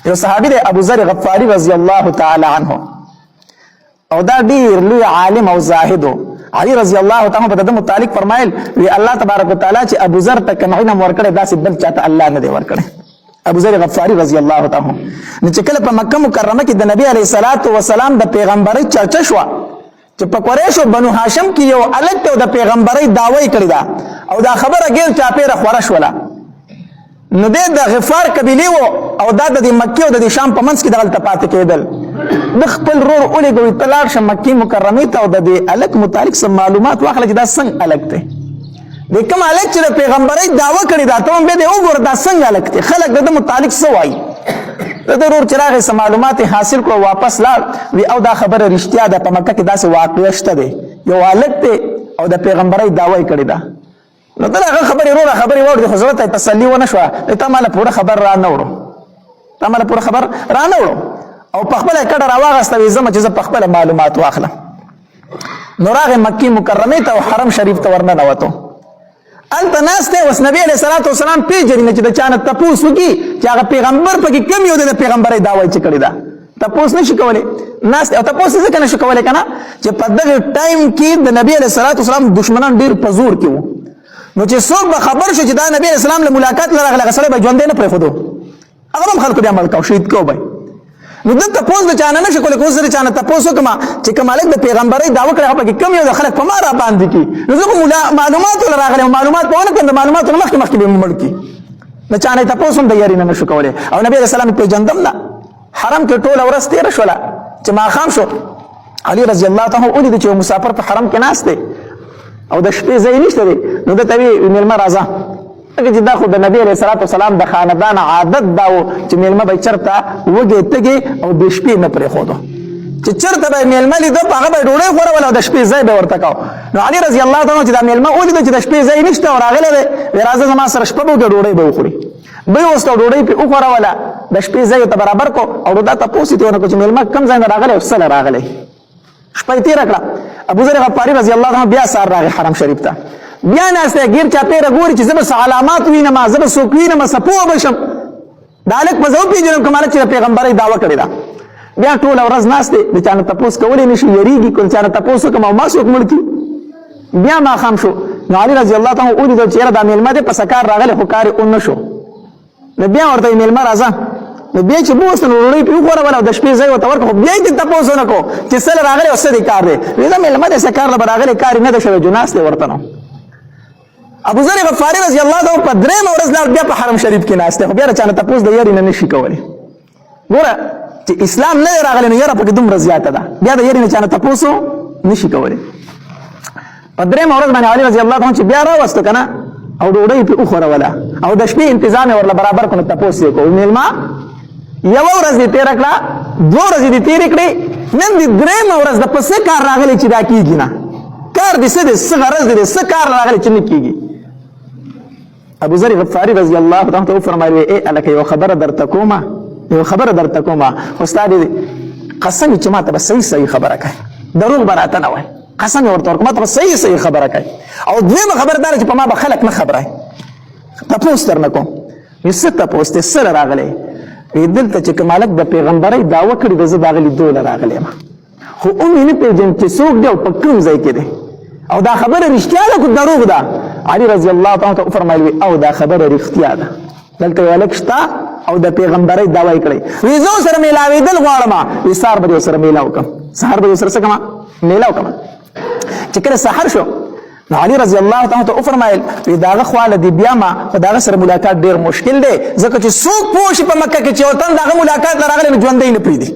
یو صحابي دی ابو ذر غفاری رضی الله تعالی عنه او دا ډیر لوی عالم او زاهد علي رضی الله تعالی په د متعلق فرمایل وی الله تبارک وتعالى چې ابو ذر ته کنعینه ورکړي داسې بل چاته الله نه دی ورکړي ابو ذر غفاری رضی الله تعالی نو چې کله په مکه مکرمه کې د نبی علیه الصلاۃ والسلام د پیغمبري چرچا شو چې په قریش او بنو هاشم کې یو الګ ته د پیغمبري دعوی کړی دا او دا خبره ګیر چا پیره خورش ولا نو د غفار قبیله او د مکه او د شام په منځ کې دغلت پاتې کېدل د خپل رور اولې دوی تلار شه مکه مکرمه ته او د الګ متعلق سم معلومات واخله چې دا څنګه الګ ته د کوم الګ چې پیغمبري دعوه کړی دا ته به د وګور دا څنګه الګ ته خلک د متعلق څه وایي د رور چراغ سم معلومات حاصل کړو واپس لاړ وی او دا خبره رښتیا ده په مکه کې داسې واقع شته دی یو الګ ته او د پیغمبري دعوه کړی دا نو دا خبره وروره خبره وړي خو ضرورت تسلی ونه شو ته مال پوره خبر را نه وړو او په خپل کډه راواغسته زما چې په خپل معلومات واخله نو راغه مکی مکرمه ته او حرم شریف ته ورننه وته انت ناس ته وس نبی علیہ الصلوۃ والسلام پیژنې چې د چانه تاسو کی چې هغه پیغمبر پکې کم یو د پیغمبري دعوی چې کړی دا تاسو نشي کولای ناس او تاسو څنګه نشي کولای کنه چې په دغه ټایم کې د نبی علیہ الصلوۃ والسلام دشمنان ډیر پزور کې وو نو چې څوک به خبر شو چې دا نبی اسلام له ملاقات لرغله غسړې به ژوند نه پرې خودو هغه هم خلکو دې عمل کاو شهید کو به نو دغه تاسو د چانه نشي کولای کوم سره چانه تاسو کما چې کمالک د پیغمبري دعوه کړه په کم یو د خلک په ما را باندې کی نو زه معلومات لرغله معلومات په ونه کړم معلومات مخکې به مړ کی نه چانه تاسو هم د یاري نه شو کولای او نبی اسلام په جندم نه حرم کې ټول ورځ تیر شولا چې ما خام شو علي رضی الله تعالی عنہ چې مسافر په حرم کې ناس دی او د شپې ځای نشته دی نو د توی میلمه راځه چې دا خو د نبی علیه الصلاۃ والسلام د خاندان عادت دا و چې میلمه به چرته وږی تږي او د شپې نه پرېښودو چې چرته به میلمه لیده په هغه به ډوډۍ خوړوله او د شپې ځای به ورته کاو نو علي رضی الله تعالی چې دا میلمه ولیده چې د شپې ځای نشته او راغلی دی وی راځه زما سره شپه به وکړې ډوډۍ به وخوري به یې وسته ډوډۍ پرې وخوروله د شپې ځای ته برابر کو او دا تپوس یې ونه کړو چې میلمه کوم ځای نه راغلی او څه له راغلی شپه یې تېره کړه ابو ذر غفاری رضی الله عنه بیا سار راغی حرم شریف ته بیا ناسته غیر چا پیره ګوري چې زما علامات وینم زما سوک وینم سپو بشم دالک مزو پیژنم کومه چې پیغمبري دعوه کړی دا بیا ټول ورځ ناسته د چانه تپوس کولې نشي یریږي کول چانه تپوس کوم ما سوک ملکی بیا ما خام شو نو علي رضی الله تعالی عنہ د چیرې د میلمه په سکار راغله خو کار اون نشو نو بیا ورته میلمه راځه نو بیا چې بوسن وروړي په خوره ولا د شپې ځای وته ورکو بیا دې تاسو نه کو چې سره راغلي اوسه دې کار دی ویله ملمه دې سکار له راغلي کار نه د شوی جناس ته ورته نو ابو ذر غفاری رضی الله تعالی په درې ورځ لار بیا په حرم شریف کې ناشته خو بیا چانه تاسو د یاري نه نشي کولای ګوره چې اسلام نه راغلی نو یاره په دومره زیاته ده بیا د یاري نه چانه تاسو نشي کولای په درې ورځ باندې علي رضی الله تعالی چې بیا راوستو کنه او ډوډۍ په خوره ولا او د شپې تنظیم ورله برابر کړو تاسو کو میلما یو ورځ دې تیر کړه دو ورځې دې تیر کړې نن دې درېم ورځ د پسې کار راغلی چې دا کیږي نه کار دې څه دې څه غرض دې څه کار راغلی چې نه کیږي ابو ذر غفاری رضی الله تعالی فرمایي اے الکه یو خبره درته کومه استاد قسم چې ما ته صحیح خبره کوي دروغ براته نه وای قسم ورته ورکوم ته صحیح خبره کوي او دویمه خبردار چې په ما به خلک نه خبره تاسو ترنه کوم یسه تاسو ته سره راغلی دلته چې کمالک د پیغمبري دعوه کړې د زه داغلی دوله راغلی ما خو اومې نه پېژنم چې څوک دی او په کوم ځای کې دی او دا خبره رښتیا ده که دروغ ده علي رضی الله تعالی وفرمایل او دا خبره رښتیا ده دلته یو هلک شته او د پیغمبري دعوه یې کړې وی زه سره میلاوېدل غواړم وی سهار به سره میلاو کړم سهار به سره څه کړم میلاو کړم چې کله سحر شو نو علي رضی الله تعالی وفرمایل داغه خواله دی بیا ما داغه سره ملاقات ډیر مشکل دی ځکه چې څوک پوه شي په مکه کې چې وطن داغه ملاقات لراغلی ژوندی نه پریږدي